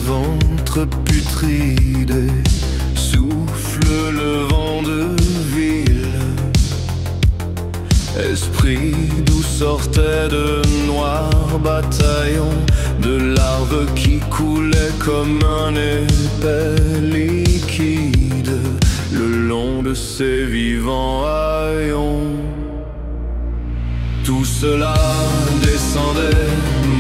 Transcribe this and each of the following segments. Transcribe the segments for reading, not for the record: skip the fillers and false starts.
ventre putride, souffle le vent de ville. Esprit d'où sortaient de noirs bataillons de larves qui coulaient comme un épais liquide le long de ces vivants haillons. Tout cela descendait,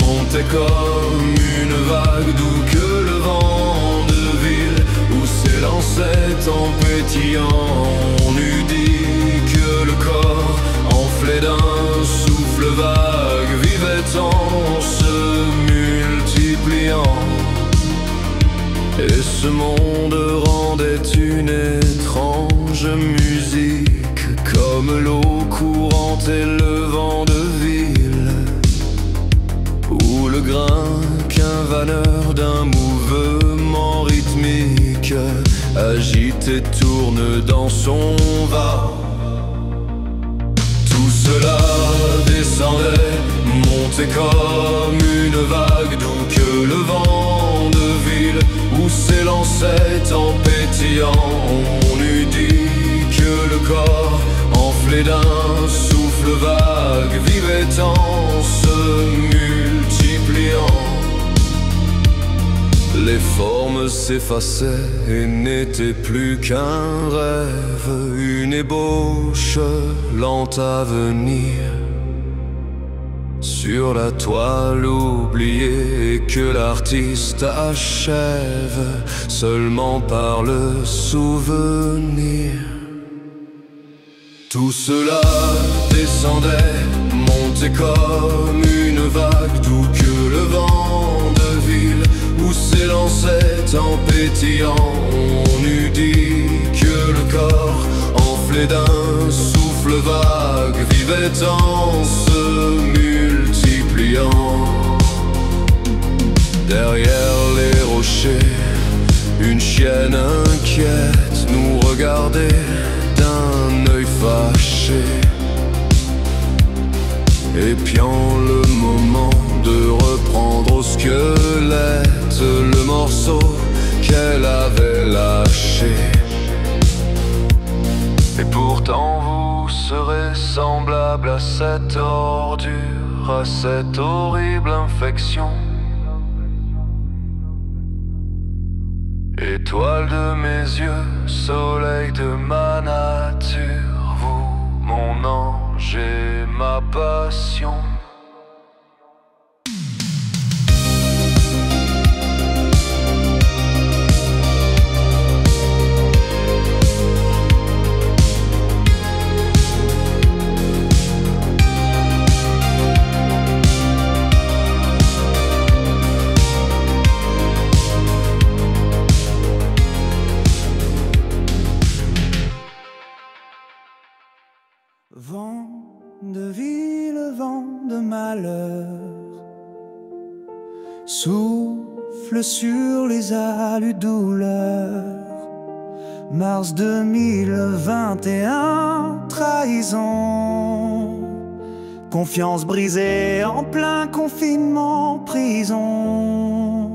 montait comme une vague d'où que le vent de ville où s'élançait en pétillant. On eût dit que le corps enflé d'un souffle vague vivait en se multipliant. Et ce monde rendait une étrange musique, comme l'eau courante et le vent de ville, ou le grain qu'un vanneur d'un mouvement rythmique agite et tourne dans son va. Tout cela descendait, montait comme une vague d'où que le vent de ville où s'élançait en pétillant. On eût dit que le corps enflé d'un souffle vague vivait en se multipliant. Les formes s'effaçaient et n'étaient plus qu'un rêve, une ébauche lente à venir sur la toile oubliée, et que l'artiste achève seulement par le souvenir. Tout cela descendait, montait comme une vague d'où que le vent de ville où s'élançait en pétillant. On eût dit que le corps enflé d'un souffle vague vivait en se multipliant. Derrière les rochers, une chienne inquiète nous regardait d'un œil fâché, épiant le moment de reprendre au squelette le morceau qu'elle avait lâché. Et pourtant vous serez semblable à cette ordure, à cette horrible infection. Étoile de mes yeux, soleil de ma nature, vous, mon ange et ma passion. Vent de ville, vent de malheur, souffle sur les allus douleur. Mars 2021, trahison, confiance brisée en plein confinement, prison.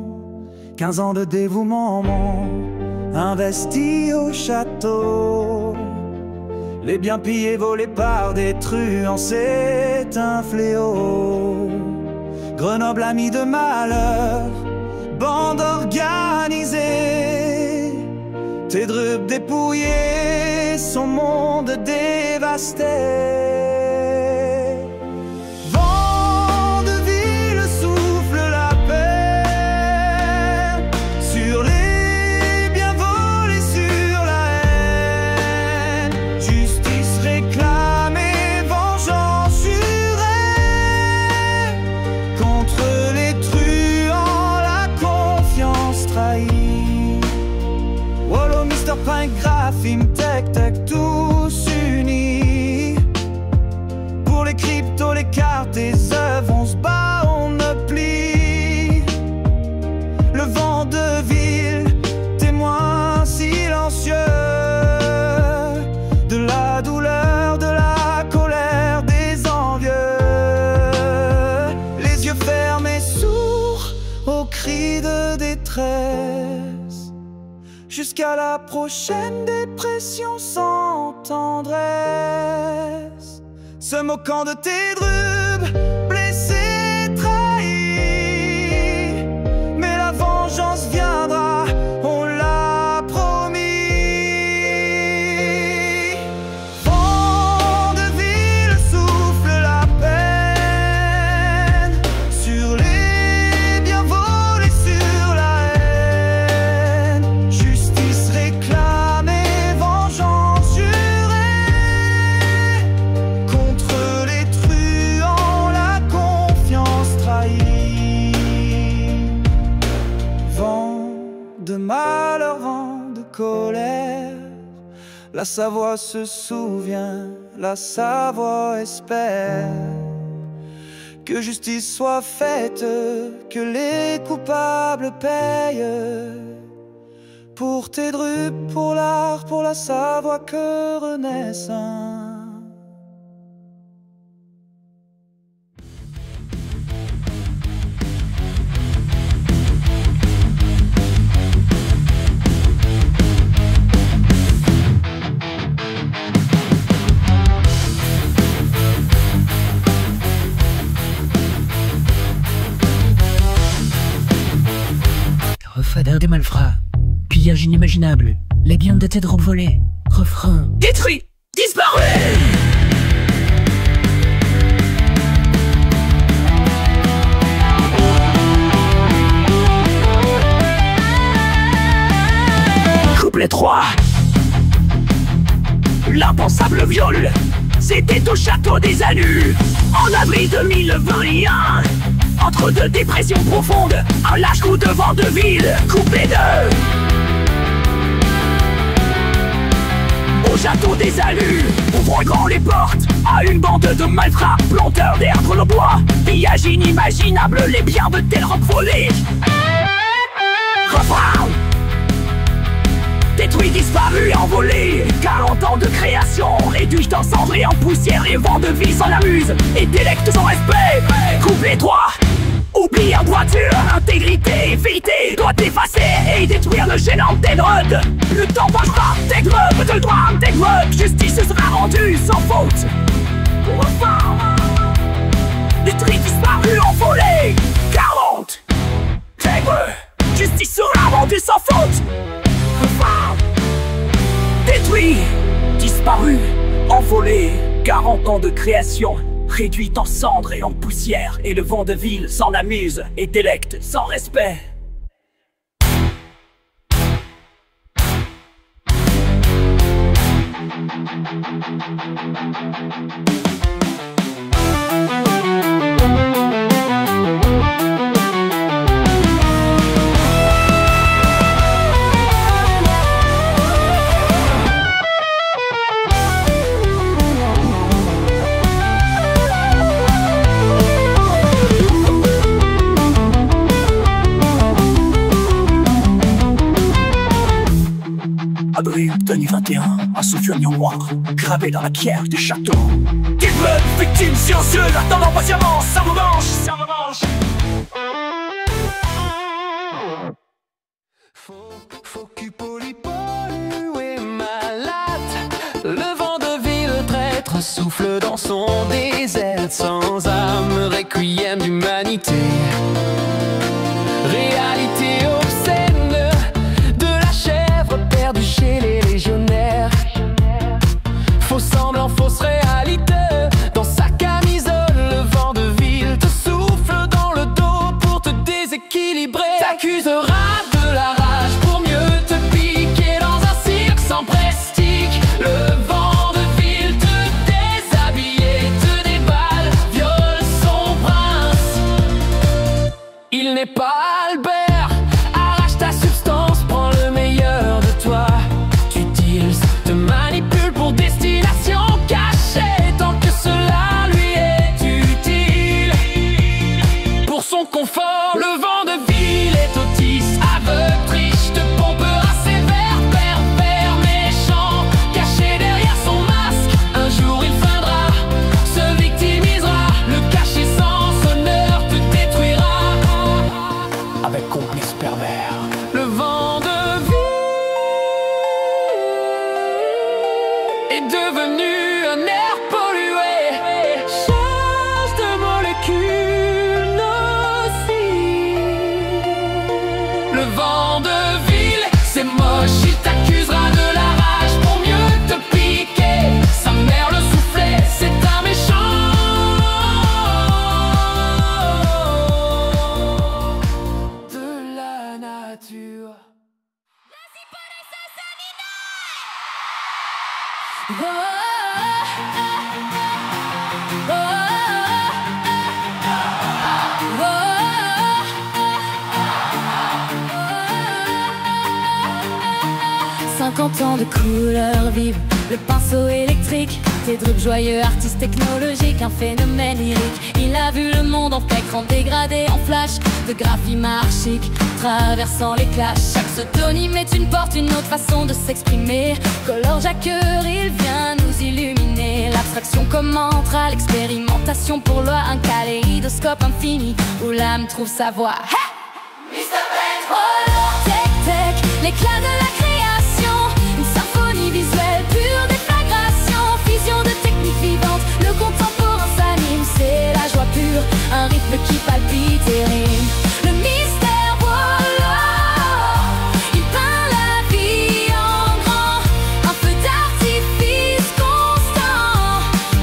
15 ans de dévouement investis au château. Les biens pillés, volés par des truands, c'est un fléau. Grenoble, ami de malheur, bande organisée. Tes drupes dépouillées, son monde dévasté. Vent de ville souffle la paix sur les biens volés, sur la haine. Justice réclamée, vengeance jurée contre les truands, la confiance trahie. Wallo, Mr. Pink, Graphime, Tech, Tech, tous unis. prochaine dépression sans tendresse, se moquant de tes drubes, blessés, trahis. Mais la vengeance viendra, on l'a promis. Vent de ville souffle la peine sur les biens volés, sur la haine. Justice réclamée, vengeance jurée contre les truands, la confiance trahie. Vent de malheur, vent de colère, la Savoie se souvient, la Savoie espère que justice soit faite, que les coupables payent. Pour tes drupes, pour l'art, pour la Savoie que renaisse un. Refadin des malfrats, pillage inimaginable, les biens de tes drogues volés, refrain détruit, disparu. Couplet 3. L'impensable viol, c'était au château des Annus, en avril 2021. Entre deux dépressions profondes, un lâche coup de vent de ville, coupé de. Au château des Annus, ouvrons grand les portes à une bande de malfrats, planteurs d'herbe le bois, pillage inimaginable, les biens de tels rocs volés. Refrain. Détruit, disparu, envolé, 40 ans de création, réduit en cendres et en poussière, les vents de vie s'en amusent et délectent sans respect. Couplet 3. Oublie en droiture, intégrité, vérité doit effacer et détruire le gênant Tenrod. Le temps vengera tes grubes, de droit tes grubes, justice sera rendue sans faute. Refrain. Détruit, disparu, envolé, 40 tes grubes, justice sera rendue sans faute. Refrain. Détruit, disparu, envolé, 40 ans de création, réduite en cendres et en poussière, et le vent de ville s'en amuse et délecte sans respect. Avril 2021, un souvenir noir, gravé dans la pierre du château. Kidman, victime silencieuse, attendant patiemment sa revanche, sa revanche. Faux cul pollu et malade, le vent de ville traître souffle dans son désert, sans âme, requiem d'humanité. Réalité obscène de la chèvre perdue chez les légionnaires. Faux semblant, fausse réalité, dans sa camisole, le vent de ville te souffle dans le dos pour te déséquilibrer. T'accuseras de la rage pour mieux te piquer dans un cirque sans prestige. Le vent de ville te déshabille, te déballe, viole son prince. Il n'est pas Albert, arrache ta substance, prends le meilleur de toi. Tu dis devenu un air pollué, charge de molécules nocives. Le vent de ville, c'est moche, il t'accusera de la rage pour mieux te piquer. Sa mère le soufflait, c'est un méchant de la nature. Oh, 50 ans de couleurs vives, le pinceau électrique, tes drupes joyeux, artiste technologique, un phénomène lyrique. Il a vu le monde en spectre, en dégradé, en flash, de graphisme archique, traversant les clashs. Chaque pseudonyme est une porte, une autre façon de s'exprimer. Color Jacqueur, il vient nous illuminer. L'abstraction commente à l'expérimentation pour loi, un kaléidoscope infini où l'âme trouve sa voix. Hey! Mr. Paint, tech, tech, l'éclat de la création, une symphonie visuelle pure déflagration, fusion de techniques vivantes, le contemporain s'anime, c'est la joie pure, un rythme qui palpite et rime. Le mystère, voilà, il peint la vie en grand, un feu d'artifice constant,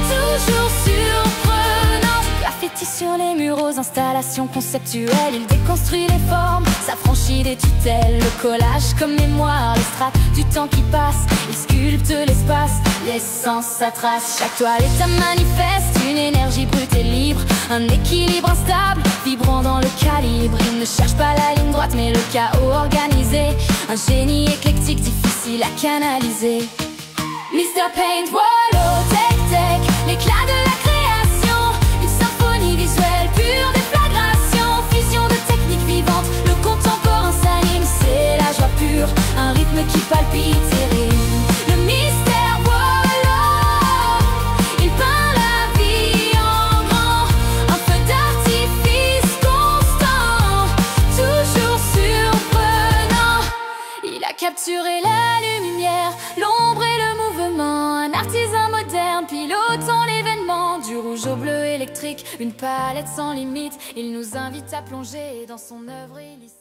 toujours surprenant. Graffiti sur les murs aux installations conceptuelles, il déconstruit les formes, s'affranchit des tutelles. Le collage comme mémoire, les strates du temps qui passe, il sculpte l'espace, l'essence sa trace. Chaque toile est un manifeste, une énergie brute et libre, un équilibre instable, vibrant dans le calibre. Il ne cherche pas la ligne droite mais le chaos organisé, un génie éclectique difficile à canaliser. Mr. Paint, wallow, tech, tech, l'éclat de la création, une symphonie visuelle pure déflagration, fusion de techniques vivantes, le contemporain s'anime, c'est la joie pure, un rythme qui palpite et rime. Le mystère, voilà, il peint la vie en grand, un feu d'artifice constant, toujours surprenant. Il a capturé la lumière, l'ombre et le mouvement, un artisan moderne pilotant l'événement. Du rouge au bleu électrique, une palette sans limite, il nous invite à plonger dans son œuvre illicite.